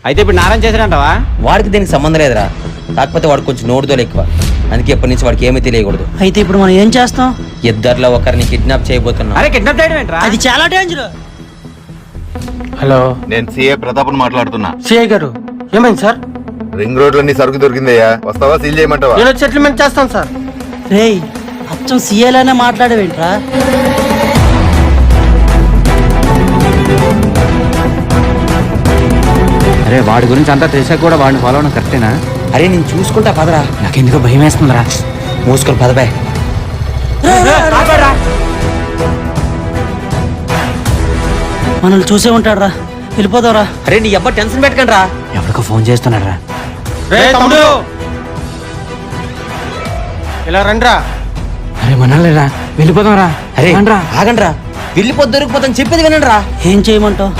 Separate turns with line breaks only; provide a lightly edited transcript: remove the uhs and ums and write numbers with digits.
అయితే ఇప్పుడు నారాయణ చేశాడంటావా?
వాడికి దీనికి సంబంధం లేదురా, కాకపోతే వాడు కొంచెం నోటుదోలు ఎక్కువ, అందుకే ఎప్పటి నుంచి వాడికి ఏమీ తెలియకూడదు.
అయితే ఇప్పుడు మనం ఏం చేస్తాం?
ఇద్దరిలో ఒకరిని కిడ్నాప్ చేయబోతున్నాం.
అరే కిడ్నాప్ చేయడం ఏంట్రా?
అది చాలా డేంజర్.
హలో,
నేను సిఏ ప్రతాప్ని మాట్లాడుతున్నా.
సిఐ గారు ఏమైంది సార్?
రింగ్ రోడ్ లో నీ సరుకు దొరికిందయ్యా, వస్తావా? సీల్ చేయమంటావా?
నేను సెటిల్మెంట్ చేస్తాను సార్.
రేయ్, అచ్చం సీఏలానే మాట్లాడేవేంట్రా?
అరే వాడి గురించి అంతా తెలిసాక కూడా వాడిని ఫాలో అవడం కరెక్టేనా?
అరే నేను చూసుకుంటా పదరా.
నాకెందుకో భయం వేస్తుందిరా.
మూసుకొని పదబాయ్.
మనల్ని చూసే ఉంటాడు రా, వెళ్ళిపోదావురా.
అరే నీ అబ్బా టెన్షన్ పెట్టకండి రా.
ఎవరికో ఫోన్ చేస్తున్నాడు రా.
రేయ్ తమ్ముడు, ఇలా రండిరా.
అరే మనల్లేరా, వెళ్ళిపోదాం రా.
అరే
రా.
ఆగండి రా, వెళ్ళిపోద్దు దొరికిపోతాను చెప్పేది వినండి రా.
ఏం చేయమంటావు?